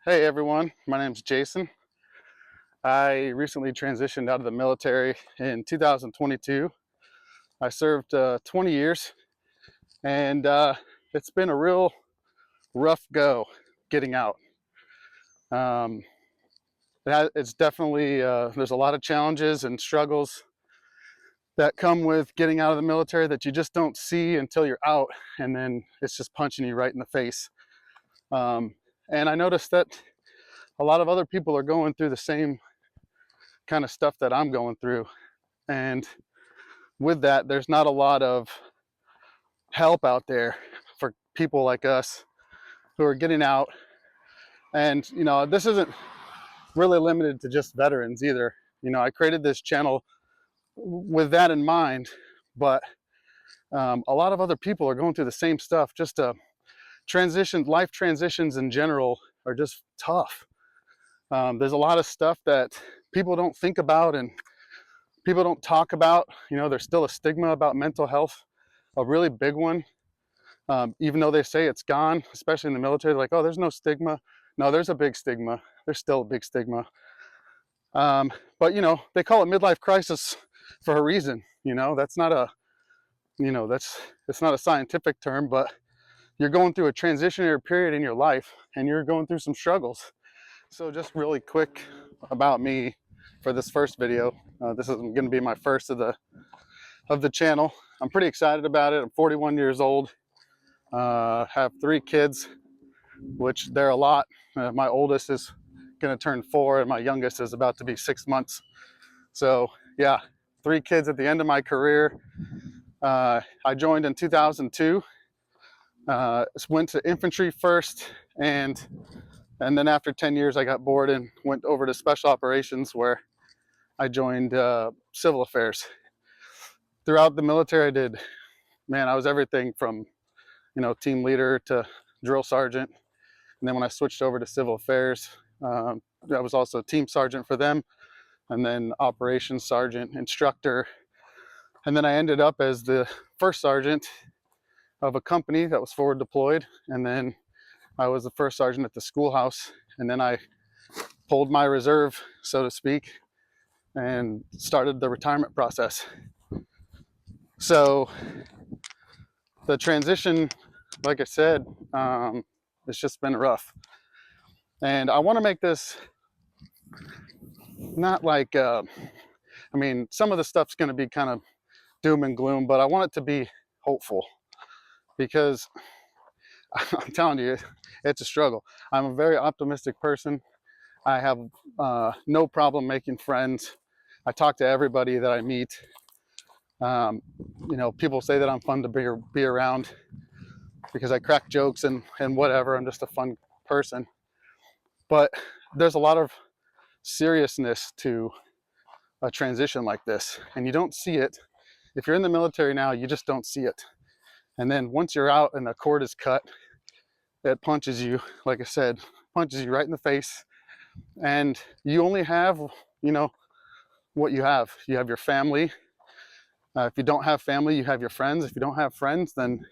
Hey everyone, my name's Jason. I recently transitioned out of the military in 2022. I served 20 years and it's been a real rough go getting out. Um, it's definitely, there's a lot of challenges and struggles that come with getting out of the military that you just don't see until you're out, and then it's just punching you right in the face. Um, and I noticed that a lot of other people are going through the same kind of stuff that I'm going through. And with that, there's not a lot of help out there for people like us who are getting out. And, this isn't really limited to just veterans either. I created this channel with that in mind, but a lot of other people are going through the same stuff. Just life transitions in general are just tough. There's a lot of stuff that people don't think about and people don't talk about. There's still a stigma about mental health, a really big one. Even though they say it's gone, especially in the military, they're like, oh, there's no stigma. No, there's a big stigma. There's still a big stigma. But they call it midlife crisis for a reason. That's not a, it's not a scientific term, but you're going through a transitionary period in your life and you're going through some struggles. So just really quick about me for this first video. This is going to be my first of the channel. I'm pretty excited about it. I'm 41 years old. Have 3 kids, which they're a lot. My oldest is going to turn 4 and my youngest is about to be 6 months. So yeah, 3 kids at the end of my career. I joined in 2002. Went to infantry first, and then after 10 years I got bored and went over to special operations, where I joined civil affairs. Throughout the military I was everything from team leader to drill sergeant. And then when I switched over to civil affairs, I was also team sergeant for them, and then operations sergeant, instructor. And then I ended up as the first sergeant of a company that was forward deployed. And then I was the first sergeant at the schoolhouse. And then I pulled my reserve, so to speak, and started the retirement process. So the transition, like I said, it's just been rough. And I want to make this not like, some of the stuff's going to be kind of doom and gloom, but I want it to be hopeful, because I'm telling you, it's a struggle. I'm a very optimistic person. I have no problem making friends. I talk to everybody that I meet. People say that I'm fun to be around because I crack jokes and whatever. I'm just a fun person. But there's a lot of seriousness to a transition like this, and you don't see it. If you're in the military now, you just don't see it. And then once you're out and the cord is cut, it punches you, like I said, punches you right in the face. And you only have, what you have. You have your family. If you don't have family, you have your friends. If you don't have friends, then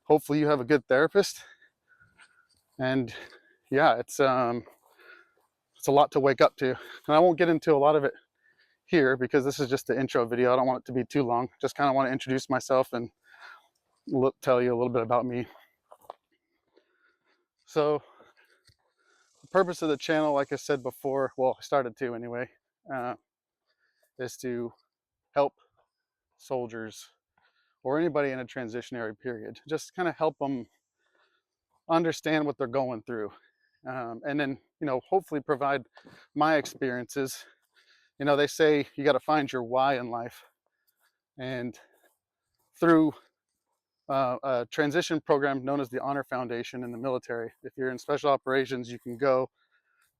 hopefully you have a good therapist. And yeah, it's a lot to wake up to. And I won't get into a lot of it here because this is just the intro video. I don't want it to be too long. Just kind of want to introduce myself and tell you a little bit about me. So the purpose of the channel, like I said before, well, I started to anyway, is to help soldiers or anybody in a transitionary period. Just kind of help them understand what they're going through. And then, hopefully provide my experiences. They say you got to find your why in life. And through a transition program known as the Honor Foundation in the military, if you're in special operations, you can go.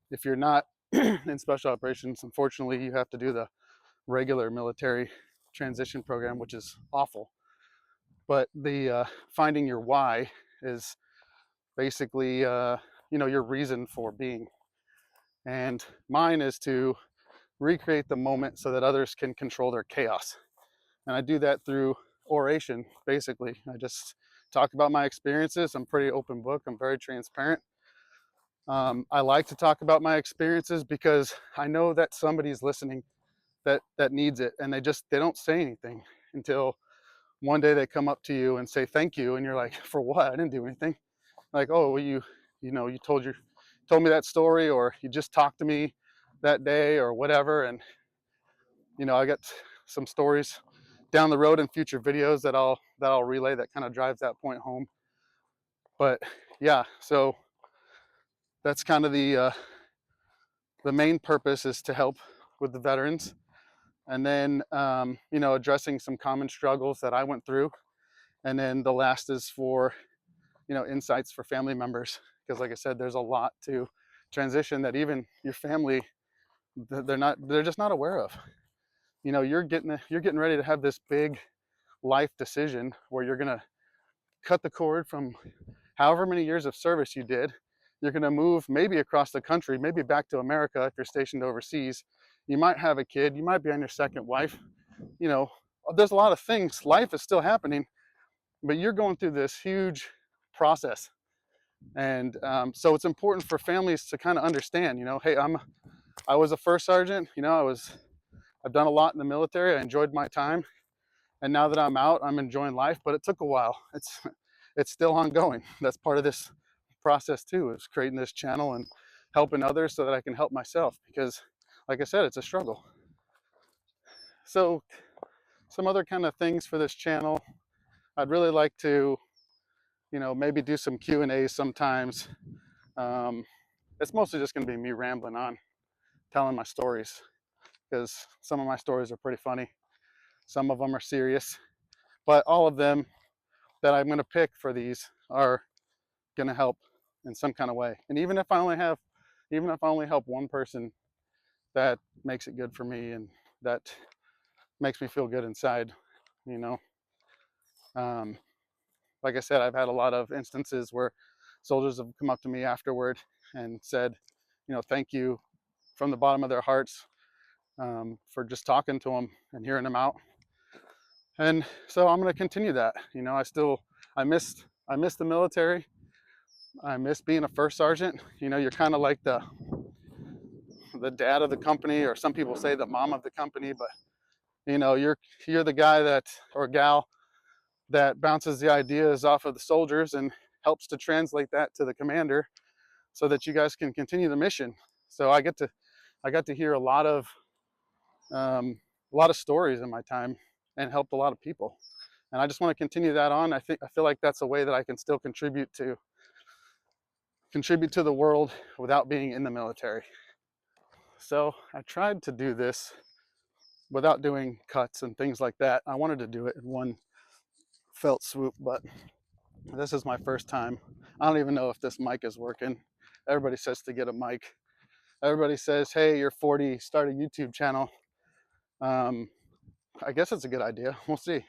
If you're not in special operations, unfortunately, you have to do the regular military transition program, which is awful. But the finding your why is basically, your reason for being. And mine is to recreate the moment so that others can control their chaos. And I do that through oration, basically. I just talk about my experiences. I'm pretty open book. I'm very transparent. I like to talk about my experiences because I know that somebody's listening that needs it, and they don't say anything until one day they come up to you and say thank you, and you're like, for what? I didn't do anything. Like, oh, well, you told me that story, or you just talked to me that day, or whatever. And I got some stories down the road in future videos that I'll relay that kind of drives that point home. But yeah, so that's kind of the main purpose, is to help with the veterans, and then addressing some common struggles that I went through, and then the last is for insights for family members, because like I said, there's a lot to transition that even your family, they're just not aware of. You're getting ready to have this big life decision where you're gonna cut the cord from however many years of service you did. You're gonna move maybe across the country, maybe back to America if you're stationed overseas. You might have a kid, you might be on your second wife. There's a lot of things. Life is still happening, but you're going through this huge process. And so it's important for families to kind of understand, hey, I was a first sergeant. I've done a lot in the military. I enjoyed my time, and now that I'm out, I'm enjoying life. But it took a while. It's still ongoing. That's part of this process too, is creating this channel and helping others so that I can help myself, because like I said, it's a struggle. So some other kind of things for this channel, I'd really like to maybe do some Q&As sometimes. It's mostly just going to be me rambling on, telling my stories, because some of my stories are pretty funny, some of them are serious, but all of them that I'm going to pick for these are going to help in some kind of way. And even if I only help one person, that makes it good for me, and that makes me feel good inside. you know like I said, I've had a lot of instances where soldiers have come up to me afterward and said, thank you from the bottom of their hearts, for just talking to them and hearing them out. And so I'm going to continue that. I miss the military. I miss being a first sergeant. You're kind of like the dad of the company, or some people say the mom of the company, but you're the guy that, or gal, that bounces the ideas off of the soldiers and helps to translate that to the commander so that you guys can continue the mission. So I got to hear a lot of stories in my time, and helped a lot of people. And I just want to continue that on. I feel like that's a way that I can still contribute to the world without being in the military. So I tried to do this without doing cuts and things like that. I wanted to do it in one felt swoop, but this is my first time. I don't even know if this mic is working. Everybody says to get a mic. Everybody says, hey, you're 40, start a YouTube channel. I guess it's a good idea. We'll see.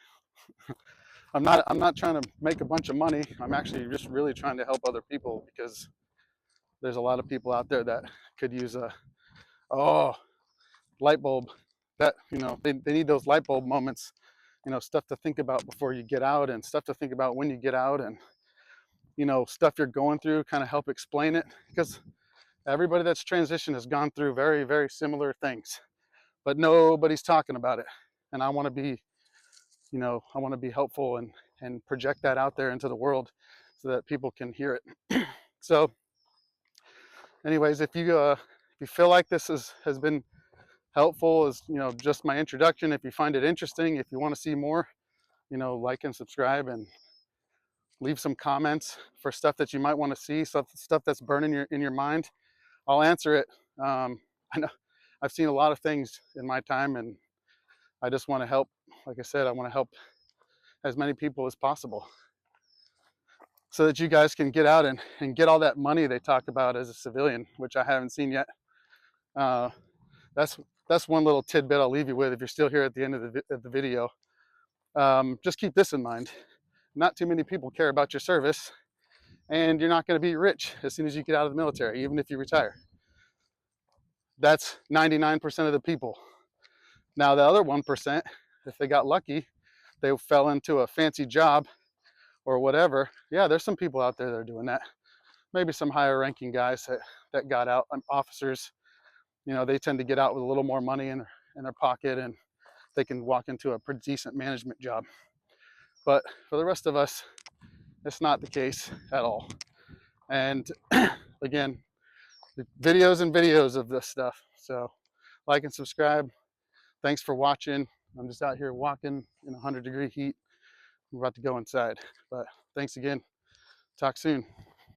I'm not trying to make a bunch of money. I'm actually just really trying to help other people, because there's a lot of people out there that could use a light bulb. That they need those light bulb moments. Stuff to think about before you get out, and stuff to think about when you get out, and stuff you're going through, kind of help explain it, because everybody that's transitioned has gone through very, very similar things, but nobody's talking about it. And I want to be helpful and project that out there into the world so that people can hear it. So anyways, if you feel like this has been helpful, as just my introduction, if you find it interesting, if you want to see more, like and subscribe, and leave some comments for stuff that you might want to see, stuff that's burning in your mind. I'll answer it. I know I've seen a lot of things in my time, and I just want to help. Like I said, I want to help as many people as possible, so that you guys can get out and get all that money they talk about as a civilian, which I haven't seen yet. That's one little tidbit I'll leave you with if you're still here at the end of the video. Just keep this in mind. Not too many people care about your service, and you're not going to be rich as soon as you get out of the military, even if you retire. That's 99% of the people. Now, the other 1%, if they got lucky, they fell into a fancy job or whatever. Yeah, there's some people out there that are doing that. maybe some higher ranking guys that got out, officers, you know, they tend to get out with a little more money in their pocket, and they can walk into a pretty decent management job. But for the rest of us, it's not the case at all. And again, videos and videos of this stuff. So like and subscribe. Thanks for watching. I'm just out here walking in 100-degree heat. I'm about to go inside, but thanks again. Talk soon.